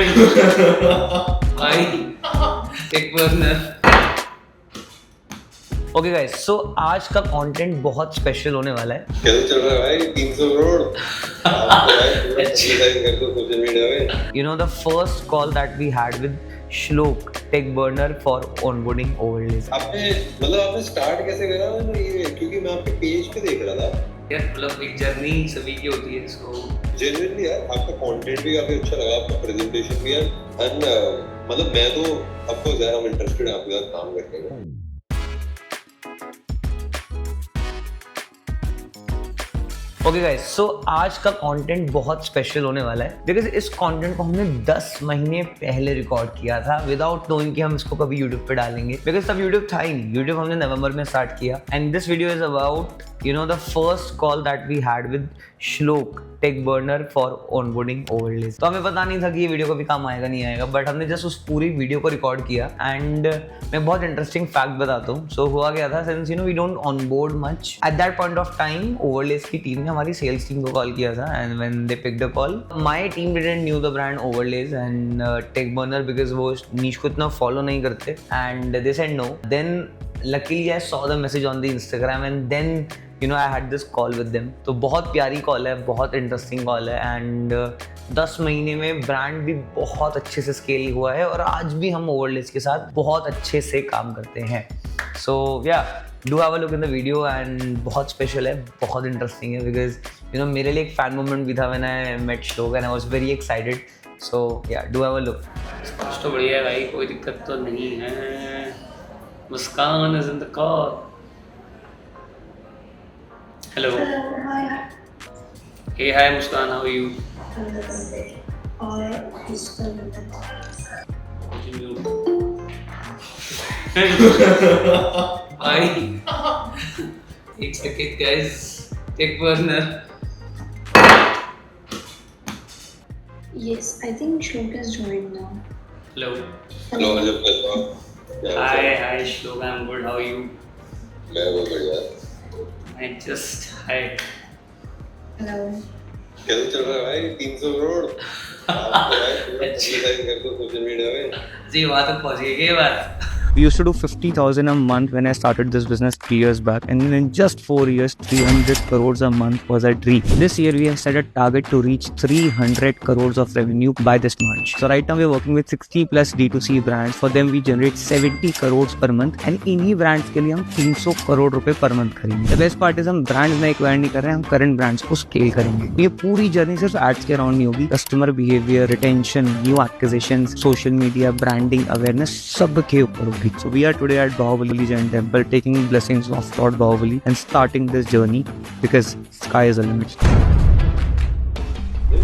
भाई एक burner. Okay guys, सो आज का कंटेंट बहुत स्पेशल होने वाला है। कैसे चल रहा है भाई 300 करोड़? आप तो भाई पूरा publicize कर दो सोशल मीडिया में। You know, the first call that we had with Shlok, tech burner for onboarding overlays. आपने स्टार्ट कैसे करा ना ये, क्योंकि मैं आपके पेज पे देख रहा था यार मतलब एक जर्नी सभी की होती है, सो जेन्युइनली यार आपका कंटेंट भी काफी अच्छा लगा, आपका प्रेजेंटेशन भी यार एंड मतलब मैं तो आपको यार हम इंटरेस्टेड हैं आपके साथ काम करने में। ओके गाइस, सो आज का कंटेंट बहुत स्पेशल होने वाला है बिकॉज इस कंटेंट को हमने 10 महीने पहले रिकॉर्ड किया था विदाउट नोइंग कि हम इसको कभी यूट्यूब पे डालेंगे, बिकॉज तब यूट्यूब था ही नहीं। यूट्यूब हमने नवंबर में स्टार्ट किया and this video is about the first call that we had with Shlok, Tech Burner for onboarding overlays. तो हमें पता नहीं था कि ये वीडियो कभी काम आएगा नहीं आएगा, बट हमने जस्ट उस पूरी वीडियो को रिकॉर्ड किया एंड मैं बहुत इंटरेस्टिंग फैक्ट बताता हूँ। सो हुआ गया था, since we don't onboard much at that point of time, Overlays की टीम ने हमारी सेल्स टीम को कॉल किया था and when they picked the call, my team didn't knew the brand Overlays and Tech Burner because वो niche को इतना follow नहीं करते and they said no. Then luckily I saw the message on the Instagram and then I had this call with them. तो बहुत प्यारी call है, बहुत इंटरेस्टिंग कॉल है एंड 10 महीने में ब्रांड भी बहुत अच्छे से स्केल हुआ है और आज भी हम ओवरलेज के साथ बहुत अच्छे से काम करते हैं। सो yeah do have a look in the video and बहुत स्पेशल है, बहुत इंटरेस्टिंग है बिकॉज मेरे लिए एक फैन मोमेंट भी था when I met Shlok and I was very excited. So yeah do have a look. तो बढ़िया है भाई, कोई दिक्कत तो नहीं है। Muskan is in the call. Hello, hey hi Muskan, how are you? भाई एक second guys, Tech Burner. Yes, I think Shlok has joined now. Hello hello अजब कैसा हो? Hi Shlok, I am good, how are you? मैं बहुत बढ़िया। I just hi. Hello. कैसे चल रहा है भाई 300 करोड़? आप तो भाई पूरा publicize कर दो सोशल मीडिया में। जी वहाँ तक पहुँच गई क्या बात? We used to do 50,000 a month when I started this business 3 years back, and in just 4 years, 300 crores a month was our dream. This year, we have set a target to reach 300 crores of revenue by this March. So right now, we're working with 60 plus D2C brands. For them, we generate 70 crores per month, and इन्हीं brands के लिए हम 300 करोड़ रुपए per month खरीदेंगे। The best part is हम brands में acquire नहीं कर रहे हैं, हम current brands को scale करेंगे। ये पूरी जर्नी सिर्फ ads के अराउंड नहीं होगी, customer behavior, retention, new acquisitions, social media, branding, awareness सब के ऊपर होगी। So we are today at Bahubali Jain Temple, taking blessings of Lord Bahubali and starting this journey because sky is the limit.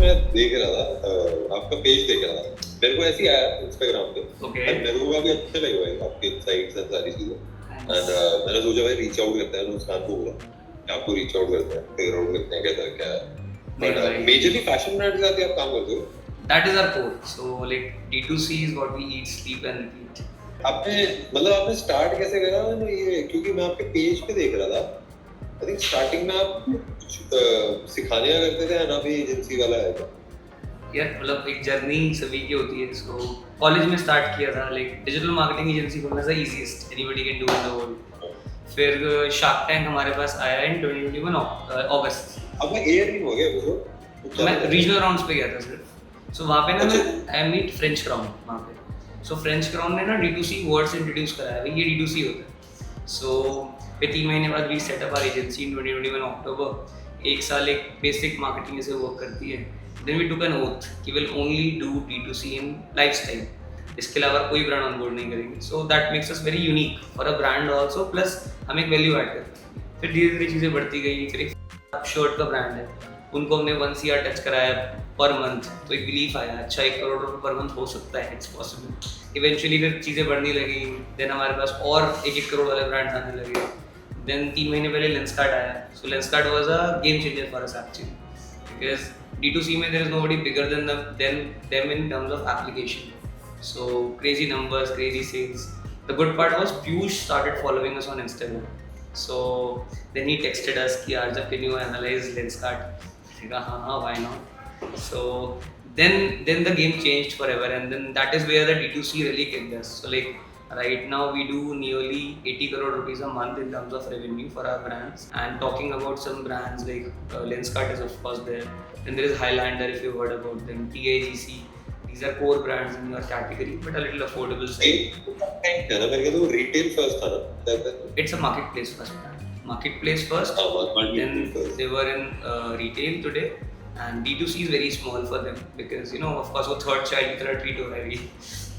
मैं देख रहा था आपका page देख रहा था, मेरे को ऐसे ही आया इंस्टाग्राम पे। Okay. And मेरे को काफी अच्छा लगा भाई आपके इनसाइट्स और सारी चीजें एंड मैंने सोचा भाई रीच आउट करते हैं, मुस्कान को बोला कि आपको रीच आउट करते हैं, फिगर आउट करते हैं कैसा क्या है। बट मेजरली फैशन ब्रांड के साथ आप काम करते हो? That is our core. So like D2C is what we eat, sleep and repeat. आपने स्टार्ट कैसे करा ना ये, क्योंकि मैं आपके पेज पे देख रहा था। आई थिंक स्टार्टिंग में आप सिखाने का करते थे ना, भी एजेंसी वाला है क्या? यार मतलब एक जर्नी सभी की होती है, जिसको कॉलेज में स्टार्ट किया था। लाइक डिजिटल मार्केटिंग एजेंसी खोलना सा easiest anybody can do in the world. फिर शार्क टैंक हमारे पास आया इन 2021 अगस्त। अब मैं एयर नहीं हो गया उसको, मैं रीजनल राउंड्स पे गया था सिर्फ। सो वहाँ पे ना मैं आई मीट फ्रेंच क्राउन वहाँ पे। सो फ्रेंच क्राउन ने ना D2C वर्ड्स इंट्रोड्यूस कराया, भाई ये D2C होता है। सो फिर 3 महीने बाद we set up our agency in 2021 October. 1 साल एक बेसिक मार्केटिंग से वर्क करती है। Then we took an oath कि will only do D2C in lifestyle, इसके अलावा कोई ब्रांड ऑनबोर्ड नहीं करेंगे। So that makes us very unique for a brand also, plus हम एक वैल्यू ऐड करते हैं। फिर धीरे धीरे चीज़ें बढ़ती गई। फिर एक शर्ट का ब्रांड है, उनको हमने 1 CR टच कराया पर मंथ, तो एक बिलीफ आया अच्छा 1 करोड़ रुपये पर मंथ हो सकता है, इट्स पॉसिबल। इवेंचुअली फिर चीज़ें बढ़ने लगी। देन हमारे पास और 1-1 करोड़ वाले ब्रांड्स आने लगे। देन 3 महीने पहले लेंसकार्ट आया। So Lenskart was a game changer for us actually, because D2C में there is nobody bigger than them in terms of application. So crazy numbers, crazy sales. The good part was Piyush started following us on Instagram. So then he texted us कि यार जब can you analyse Lenskart? हाँ, why not. So then the game changed forever, and then that is where the D2C really kicked us. So like right now we do nearly 80 crore rupees a month in terms of revenue for our brands. And talking about some brands like Lenskart is of course there, then there is Highlander, if you've heard about them, TIGC. These are core brands in your category but a little affordable side. retail first था ना, It's a marketplace first brand. Marketplace first, then they were in retail today, and D2C is very small for them because, you know, of course वो third child की तरह treat हो रहा है.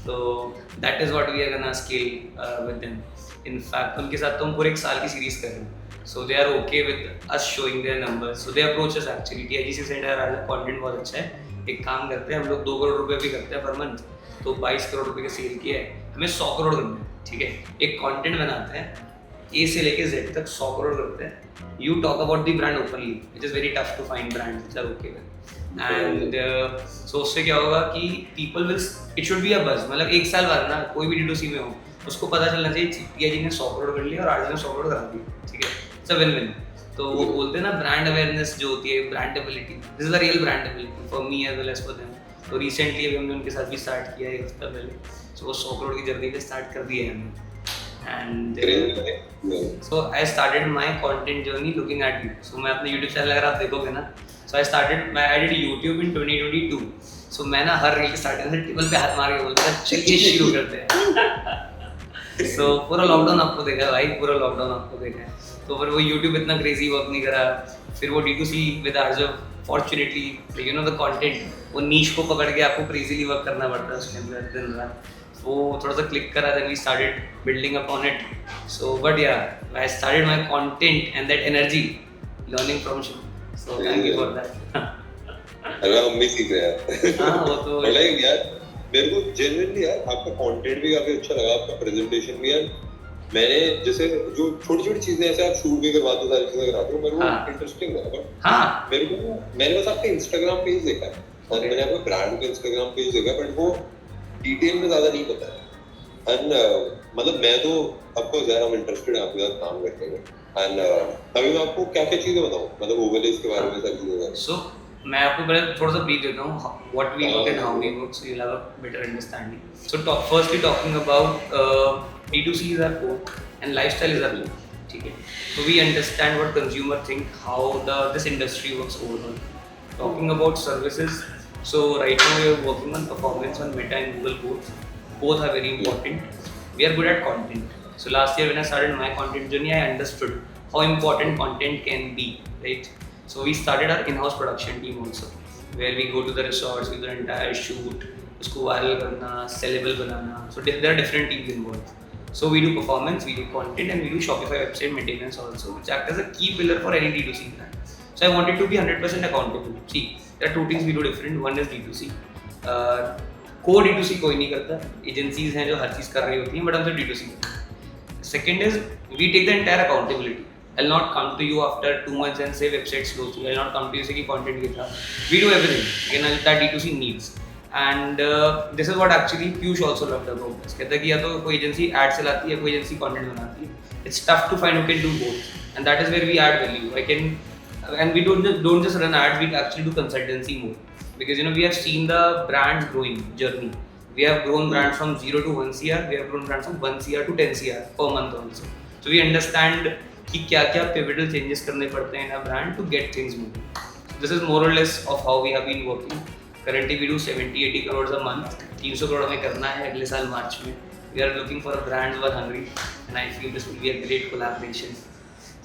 So that is what we are gonna scale with them. In fact उनके साथ तो हम पूरे एक साल की सीरीज कर रहे हैं. So they are okay with us showing their numbers. So they approach us actually. TIGC centre हमारा कंटेंट बहुत अच्छा है. एक काम करते हैं हम लोग 2 करोड़ रुपए भी करते हैं पर मंथ, तो 22 करोड़ रुपए का सेल किया है, हमें 100 करोड़ करना है. ठीक है, एक कंटेंट बनाते हैं A से लेके Z तक 100 करोड़ करते हैं. You talk about the brand openly, which is very tough to find brands which are okay with. And so उससे क्या होगा कि people will, it should be a buzz. मतलब एक साल बाद ना कोई भी D2C में हो उसको पता चलना चाहिए TIG ने 100 करोड़ कर लिया और आज ने 100 करोड़ करा दिया. ठीक है, it's a win-win. तो वो बोलते हैं ना ब्रांड अवेयरनेस जो होती है, brandability, this is a real brandability for me as well as for them. तो रिसेंटली अभी हमने उनके साथ भी स्टार्ट किया है 1 हफ्ता पहले. सो वो 100 करोड़ की जर्नी पे स्टार्ट कर दिया है हमने. And so I started my content journey looking at you. So मैं अपने YouTube चैनल अगर आप देखोगे ना, so I did YouTube in 2022. So मैं ना हर रील के स्टार्टिंग से टेबल पे हाथ मार के बोलता था चलिए शुरू करते हैं. So पूरा लॉकडाउन आपको देखा है भाई, पूरा लॉकडाउन आपको देखा है. तो फिर वो YouTube इतना क्रेजी वर्क नहीं करा. फिर वो D2C with Arjav fortunately, you know the content, वो नीश को पकड़ के आपको क्रेजीली वर्क करना पड़ता है उसके अंदर दिन रात. वो थोड़ा सा क्लिक करा, then we started building upon it. So but yeah, I started my content and that energy learning from you. So thank you for that. अरे हम भी सीख रहे हैं. हाँ वो तो मतलब यार मेरे को जेन्युइनली यार आपका कंटेंट भी काफी अच्छा लगा, आपका प्रेजेंटेशन भी यार. मैंने जैसे जो छोटी-छोटी चीजें ऐसे आप शूट भी करवाते हो, सारी चीजें कराते हो, मेरे को इंटरेस्टिंग लगा. बट हाँ मेरे को मैंने बस आपका इंस्टाग्राम पेज देखा है और मैंने आपका ब्रांड का इंस्टाग्राम पेज देखा, बट वो डिटेल में ज्यादा नहीं पता है. एंड मतलब मैं तो ऑफकोर्स यार हम इंटरेस्टेड हैं आपके साथ काम करने में. एंड अभी मैं आपको क्या क्या चीजें बताऊं, मतलब ओवरलेज के बारे में सब चीजें. So मैं आपको पहले थोड़ा सा ब्रीफ देता हूँ what we work and how we work, so you'll have a better understanding. So firstly talking about D2C is our core and lifestyle is our core. ठीक है, so we understand what consumer think, how this industry works overall. Talking about services, so right now we are working on performance on Meta and Google both are very important. We are good at content. So last year when I started my content journey, I understood how important content can be, right? So we started our in-house production team also, where we go to the resorts, we do the entire shoot, उसको viral करना, sellable banana. So there are different teams involved. So we do performance, we do content, and we do Shopify website maintenance also, which act as a key pillar for any D2C brand. So I wanted to be 100% accountable. See, there are two things we do different. One is D2C. Core D2C कोई नहीं करता. Agencies हैं जो हर चीज़ कर रही होती हैं, but हम तो D2C करते हैं. Second is we take the entire accountability. I'll not come to you after 2 months and say website slow through. I'll not come to you say कि content ये था. We do everything. Again, that D2C needs. And this is what actually Piyush also loved about this. कहता है कि या तो कोई agency ad चलाती है, कोई agency content बनाती है. It's tough to find who can do both. And that is where we add value. And we don't just run ads, we actually do consultancy more. Because you know we have seen the brand growing journey. We have grown brands from 0 to 1 CR. We have grown brands from 1 CR to 10 CR per month also. So we understand कि क्या-क्या pivotal changes करने पड़ते हैं in a brand to get things moving. So this is more or less of how we have been working. Currently we do 70-80 crores a month. 300 crore हमें करना है अगले साल मार्च में. We are looking for a brand who are hungry, and I feel this will be a great collaboration.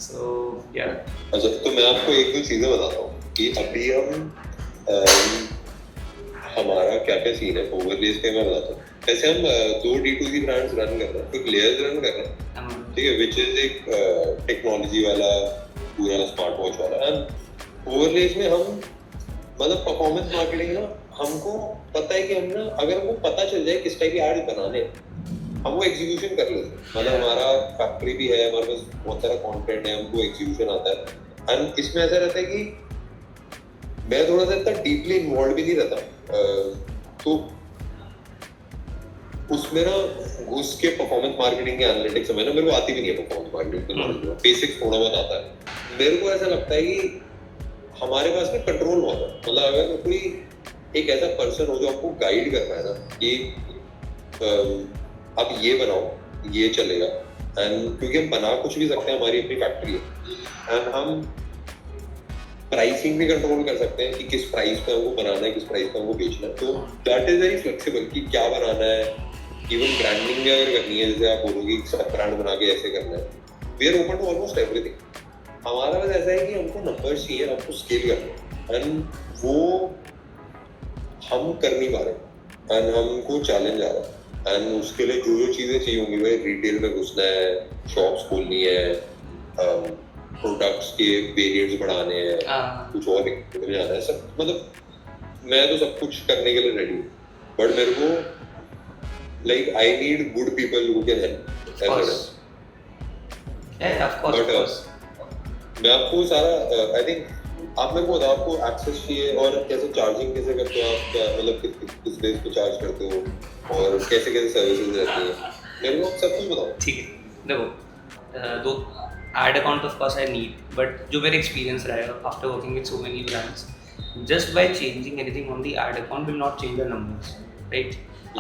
So yeah. अच्छा तो मैं आपको एक दो चीजें बताता हूँ कि अभी हम हमारा क्या क्या सीन है ओवरलेज पे. मैं बताता हूँ. वैसे हम 2 D2C ब्रांड्स रन कर रहे हैं. एक लेयर्स रन कर रहे हैं, ठीक है, विच इज एक टेक्नोलॉजी वाला पूरा स्मार्ट वॉच वाला. एंड ओवरलेज में हम मतलब परफॉर्मेंस मार्केटिंग ना, हमको पता है कि हम ना अगर हमको पता चल जाए किस टाइप की एड बनाने हम वो एग्जीक्यूशन कर लेते हैं. मतलब हमारा फैक्ट्री भी है, हमारे पास बहुत सारा कंटेंट है, हमको एग्जीक्यूशन आता है. एंड इसमें ऐसा रहता है कि मैं थोड़ा सा इतना डीपली इन्वॉल्व भी नहीं रहता, तो उसमें ना घुस के परफॉर्मेंस मार्केटिंग के एनालिटिक्स में ना मेरे को आती भी नहीं है. परफॉर्मेंस मार्केटिंग में बेसिक्स थोड़ा बहुत आता है. मेरे को ऐसा लगता है कि हमारे पास में कंट्रोल बहुत है. मतलब अगर कोई एक ऐसा पर्सन हो जो आपको गाइड कर रहा है ना कि आप ये बनाओ, ये चलेगा। एंड क्योंकि हम बना कुछ भी सकते हैं, हमारी अपनी फैक्ट्री है, एंड हम प्राइसिंग भी कंट्रोल कर सकते हैं कि किस प्राइस पे हमको बनाना है, किस प्राइस पे हमको बेचना है। तो दैट इज वेरी फ्लेक्सिबल कि क्या बनाना है। इवन ब्रांडिंग भी अगर करनी है, जैसे आप बोलोगे सब ब्रांड बना के ऐसे करना है, we are open to almost everything. हमारा बस ऐसा है कि हमको नंबर्स चाहिए, हमको स्केल करना है, एंड वो हम कर नहीं पा रहे, एंड हमको चैलेंज आ रहा है। एंड उसके लिए जो जो चीज़ें चाहिए होंगी, भाई रिटेल में घुसना है, शॉप्स खोलनी है, प्रोडक्ट्स के वेरिएंट्स बढ़ाने हैं, कुछ और में जाना है, सब मतलब मैं तो सब कुछ करने के लिए रेडी हूँ, बट मेरे को like I need good people who can help. मैं आपको सारा आई थिंक आप मेरे को बताओ, आपको एक्सेस चाहिए और कैसे चार्जिंग कैसे करते हो आप, मतलब किस बेस पे चार्ज करते हो और कैसे कैसे सर्विसेज रहती है, मेरे को सब कुछ बताओ। ठीक है, देखो दो ad account of course I need, but जो मेरा experience रहा है after working with so many brands, just by changing anything on the ad account will not change the numbers, right?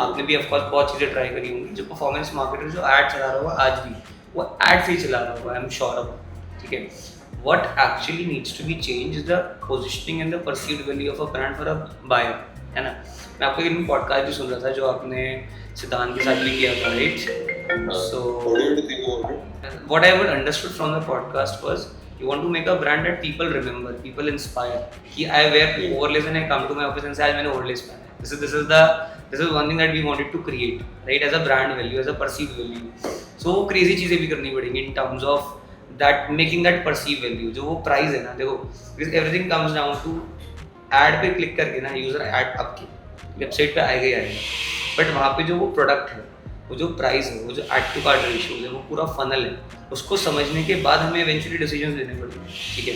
आपने भी of course बहुत चीज़ें ट्राई करी होंगी। जो परफॉर्मेंस मार्केटर जो ad चला रहा होगा आज भी, वो ad से ही चला रहा होगा, आई एम श्योर ऑफ, ठीक है। What actually needs to be changed is the positioning and the perceived value of a brand for a buyer, है ना। मैं आपको एक पॉडकास्ट भी सुन रहा था जो आपने सिद्धांत के साथ भी किया था, right? So what I would understood from the podcast was you want to make a brand that people remember, people inspire. कि I wear overlays and I come to my office and say आज मैंने overlays पहना है. This is one thing that we wanted to create, right? As a brand value, as a perceived value. So crazy चीजें भी करनी पड़ेंगी in terms of that making that perceived value. जो वो price है ना, देखो because everything comes down to ad पे click करके ना user ad आपकी वेबसाइट पे आएगा ही आएगा, बट वहाँ पे जो वो प्रोडक्ट है, वो जो प्राइस है, वो जो एड टू कार्ट रेशियो है, वो पूरा फनल है, उसको समझने के बाद हमें इवेंचुअली डिसीजंस लेने पड़ेंगे, ठीक है।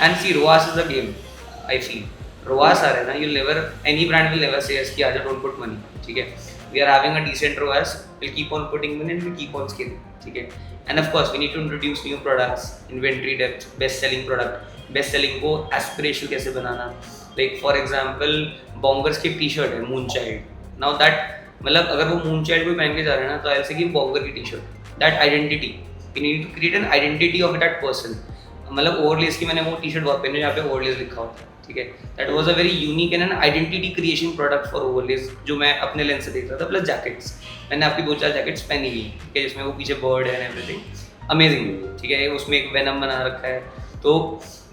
And see ROAS is a game, I feel ROAS आ रहा है ना, you never any brand will never say कि आज डोंट पुट मनी, ठीक है। We are having a decent ROAS, will keep on putting money and will keep on scaling, ठीक है। And of course we need to introduce new products, inventory depth, best selling product, best selling को aspirational कैसे बनाना। Like for example बॉन्गर्स की T shirt है moon child, now that मतलब अगर वो मून चाइल्ड कोई पहन के जा रहे हैं ना, तो आई से कि बॉन्गर की T shirt, that identity, we need to create an identity of that person. मतलब ओवरलेस की मैंने वो टी शर्ट बहुत पहनी है जहाँ पे ओवरलेस लिखा होता है, ठीक है। That was a very unique and an identity creation product for overlays, जो मैं अपने लेंस से देख रहा था। प्लस जैकेट्स, मैंने आपकी 2-4 जैकेट्स पहनी हुई, ठीक है, जिसमें वो पीछे बर्ड है एंड एवरीथिंग अमेजिंग, ठीक है। उसमें एक वेनम बना रखा है, तो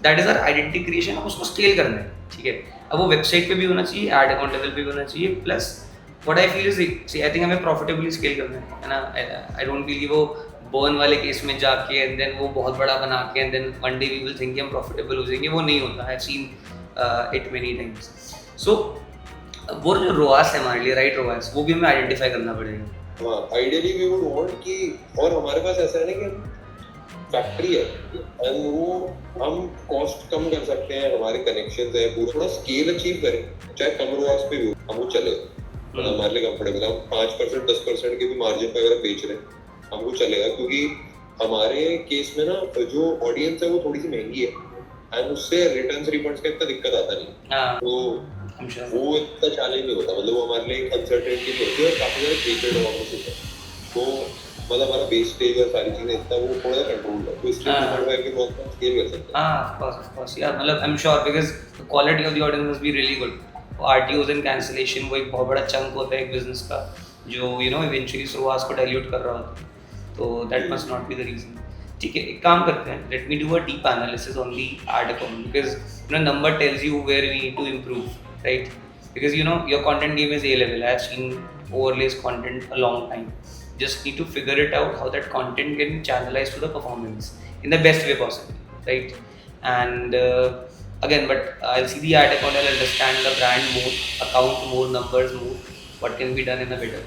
that is our identity creation. अब उसको स्केल करना है, ठीक है। अब वो वेबसाइट पे भी होना चाहिए, एड अकाउंट लेवल पे भी होना चाहिए, plus what I feel is I think हमें प्रॉफिटेबली स्केल करना है ना। आई डोंट फील कि वो बर्न वाले केस में जाके एंड देन वो बहुत बड़ा बना के and then one day we will think हम प्रॉफिटेबल हो जाएंगे, वो नहीं होता। I have seen it many times. So वो जो रोआस है हमारे लिए, राइट रोआस, वो भी हमें आइडेंटिफाई करना पड़ेगा। हाँ, आइडियली वी वुड वांट कि, और हमारे पास ऐसा है ना कि फैक्ट्री है एंड वो हम कॉस्ट कम कर सकते हैं, हमारे कनेक्शंस है, पूरा थोड़ा स्केल अचीव करें, चाहे कम रोआस पे भी हो, हमको चले, मतलब हमारे लिए कंफर्टेबल है। हम 5% 10% के भी मार्जिन पे अगर बेच रहे हैं हमको चलेगा, क्योंकि हमारे केस में ना जो ऑडियंस है वो थोड़ी सी महंगी है एंड उससे रिटर्न्स रिफंड्स का इतना दिक्कत आता नहीं, तो वो इतना चैलेंज नहीं होता। मतलब वो हमारे लिए एक अनसर्टेनिटी होती है और काफी ज्यादा ट्रीटेड ऑफिस होता है, तो मतलब हमारा वेस्टेज और सारी चीजें इतना वो थोड़ा सा कंट्रोल है, तो इसलिए हम के बहुत कम स्केल कर सकते हैं। ऑफ कोर्स यार, मतलब I am sure because the quality of the audience must be really good. RTOs and cancellation वो एक बहुत बड़ा चंक होता है एक बिजनेस का, जो यू नो इवेंचुअली रोआस को डाइल्यूट कर रहा होता है, तो that must not be the reason. ठीक है, एक काम करते हैं, let me do a deep analysis on the ad account, because you know number tells you where we need to improve, right? Because you know your content game is A level. I have seen overlays content a long time. Just need to figure it out how that content can channelize to the performance in the best way possible, right? And again, but I'll see the ad account, I'll understand the brand more, account more, numbers more, what can be done in a better.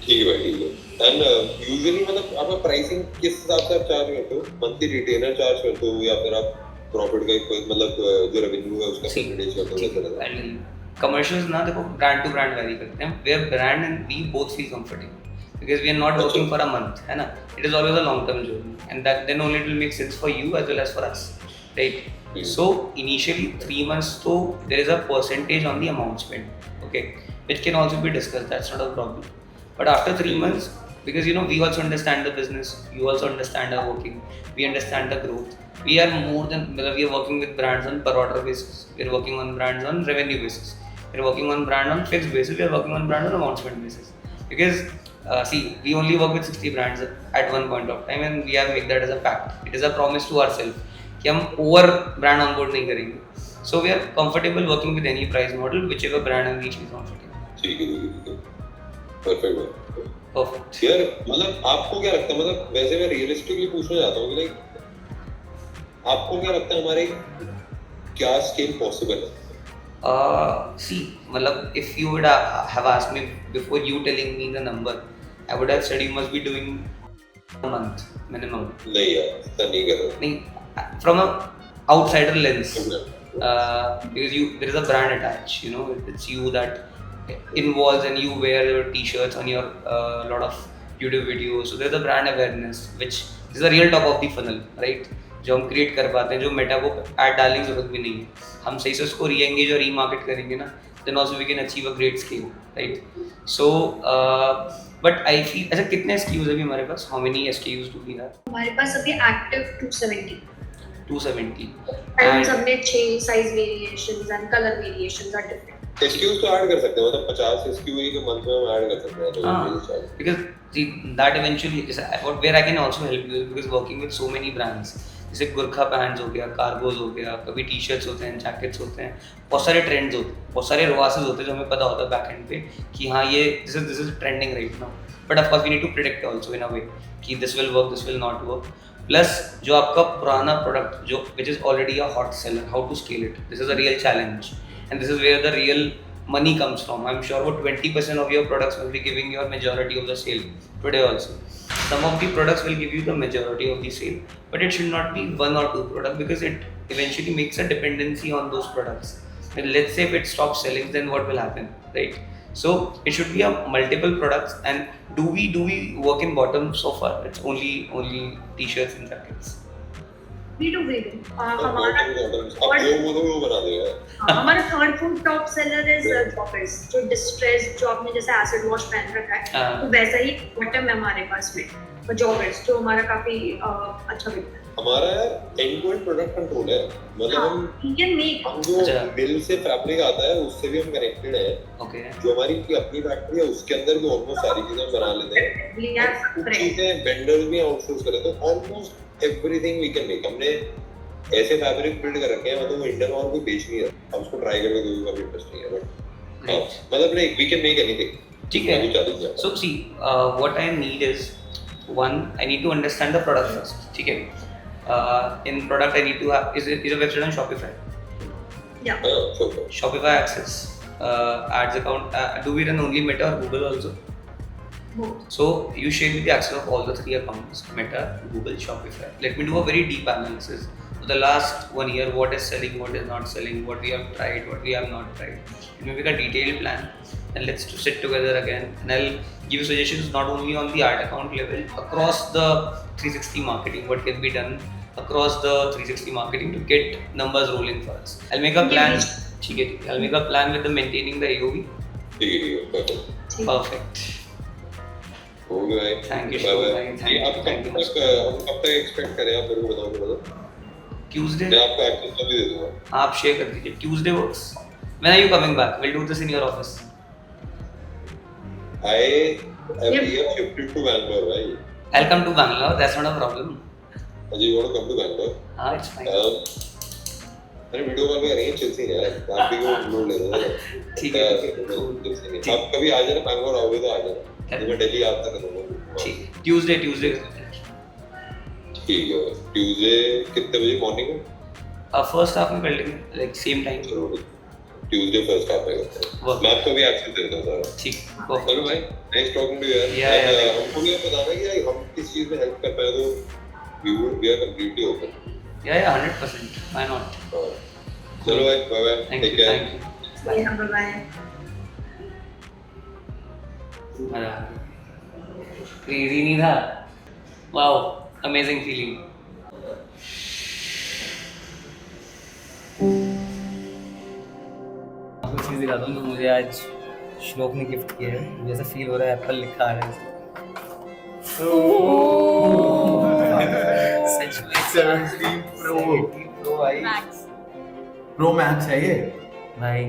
ठीक है भाई, ठीक है। And usually मतलब आप pricing किस हिसाब से आप चार्ज करते हो? मंथली रिटेनर चार्ज करते हो या फिर आप प्रॉफिट का कोई मतलब जो रेवेन्यू है उसका परसेंटेज करते हो? कमर्शियल्स ना देखो ब्रांड टू ब्रांड वेरी करते हैं, where brand and we both feel comfortable, because we are not working for a month, है ना? It is always a long term journey, and that then only it will make sense for you as well as for us, right? So initially 3 months, so there is a percentage on the amount spent, okay, which can also be discussed. That's not a problem. But after 3 months, because we also understand the business, you also understand our working, we understand the growth. We are more than, we are working with brands on per order basis. We are working on brands on revenue basis. We are working on brand on fixed basis. We are working on brand on amount spent basis. Because see, we only work with 60 brands at one point of time, and we have make that as a fact. It is a promise to ourselves कि हम over brand onboard नहीं करेंगे. So we are comfortable working with any price model whichever brand and niche is comfortable. ठीक है. Perfect. Perfect. यार मतलब आपको क्या लगता है, मतलब वैसे मैं रियलिस्टिकली पूछना चाहता हूँ कि लाइक आपको क्या लगता है हमारे क्या स्केल पॉसिबल है? See, मतलब if you would have asked me before you telling me the number, I would have said you must be doing a month minimum. नहीं यार, इतना नहीं कर रहा. नहीं, from a outsider lens, because there is a brand attached, it's you that involves, and you wear your t-shirts on your lot of YouTube videos, so there's a brand awareness which is the real top of the funnel, right? जो हम create कर पाते हैं, जो Meta को add डालने की जरूरत भी नहीं है. हम सही से उसको री एंगेज और री मार्केट करेंगे ना, then also we can achieve a great scale, right? So but I feel, ऐसा कितने SKUs है अभी हमारे पास? How many SKUs do we have? हमारे पास अभी एक्टिव 270 270. एंड सब में 6 size variations and colour variations are different. SKUs तो ऐड कर सकते हैं, मतलब 50 SKU एक मंथ में हम ऐड कर सकते हैं. तो because see, that eventually is where I can also help you, because working with so many brands, जैसे गुरखा पैंट्स हो गया, कार्गोज हो गया, कभी टी-शर्ट्स होते हैं, जैकेट्स होते हैं, बहुत सारे ट्रेंड्स होते हैं, बहुत सारे रोआसेस होते हैं जो हमें पता होता है बैक एंड पे कि हाँ ये this is trending right now. But of course we need to predict also in a way कि this will work, this will not work. Plus जो आपका पुराना प्रोडक्ट जो which is already a hot seller, how to scale it, this is a real challenge, and this is where the real money comes from. I'm sure what 20% of your products will be giving your majority of the sale today also. Some of the products will give you the majority of the sale, but it should not be 1 or 2 products, because it eventually makes a dependency on those products. And let's say if it stops selling, then what will happen, right? So it should be a multiple products. And do we work in bottoms so far? It's only t-shirts and jackets. We do. हमारा अब जो बोलो वो बना देगा. हमारा third foot top seller is joggers, जो distress, जो आपने जैसे एसिड वॉश पहन रखा है, तो वैसा ही बॉटम है हमारे पास में, और जॉगर्स जो हमारा काफी अच्छा बिकता है. हमारा end to end product control है, मतलब हम कैन मेक, हम जो मिल से फैब्रिक आता है उससे भी हम कनेक्टेड है. ओके. जो हमारी अपनी फैक्ट्री है उसके अंदर भी ऑलमोस्ट सारी चीजें हम बना लेते हैं. कुछ चीजें वेंडर्स भी आउटसोर्स कर लेते हैं. Almost everything we can make. हमने ऐसे फैब्रिक बिल्ड कर रखे हैं, मतलब वो इंडिया में और कोई बेच नहीं है. हम उसको ट्राई करके कोई भी इंटरेस्ट नहीं है, बट मतलब नहीं, वी कैन मेक एनीथिंग. ठीक है. So see, what I need is, one, I need to understand the product first. ठीक है. In product I need to have is a website on Shopify. Yeah. Shopify access, ads account. Do we run only Meta or Google also? Both. So you share me the access of all the 3 accounts: Meta, Google, Shopify. Let me do a very deep analysis. For the last 1 year, what is selling, what is not selling, what we have tried, what we have not tried. Let me make a detailed plan, and let's sit together again. And I'll give you suggestions not only on the ad account level, across the 360 marketing, what can be done across the 360 marketing to get numbers rolling for us. I'll make a plan. I'll make a plan with the maintaining the AOV. Perfect. Okay. Thank you so much. Thank you. हम कब तक expect करें, आप मेरे को बताओ. Tuesday. मैं आपको एक्सेस कभी दे दूंगा. आप शेयर कर दीजिए. Tuesday works. When are you coming back? We'll do this in your office. We have shifted to Bangalore, right? I'll come to Bangalore. That's not a problem. You want to come to Bangalore? हाँ, it's fine. मैंने video call पे करेंगे, chill सी है. आप भी को load ले रहे हो. ठीक है. आप कभी आ जाना, बैंगलोर आओगे तो आ जाना. मैं दिल्ली आता करूँगा. ठीक है. Tuesday. ठीक है. Tuesday कितने बजे मॉर्निंग में? First half में कर लेंगे, like same time. Tuesday first half में करते हैं. मैं आपको भी एक्सेस दे देता हूँ. ठीक. चलो भाई, नाइस टॉकिंग टू यू यार. हमको भी बताना कि हम किस चीज़ में हेल्प कर पाए तो we are completely open. Yeah, 100%. Why not? चलो भाई, bye bye. Thank you. Bye. Crazy नहीं था? Wow, amazing feeling. दिखाता हूँ जो मुझे आज श्लोक ने गिफ्ट किया है। मुझे ऐसा फील हो रहा है एप्पल लिखा आ रहा है सच में 17 Pro Pro भाई Pro Max है ये भाई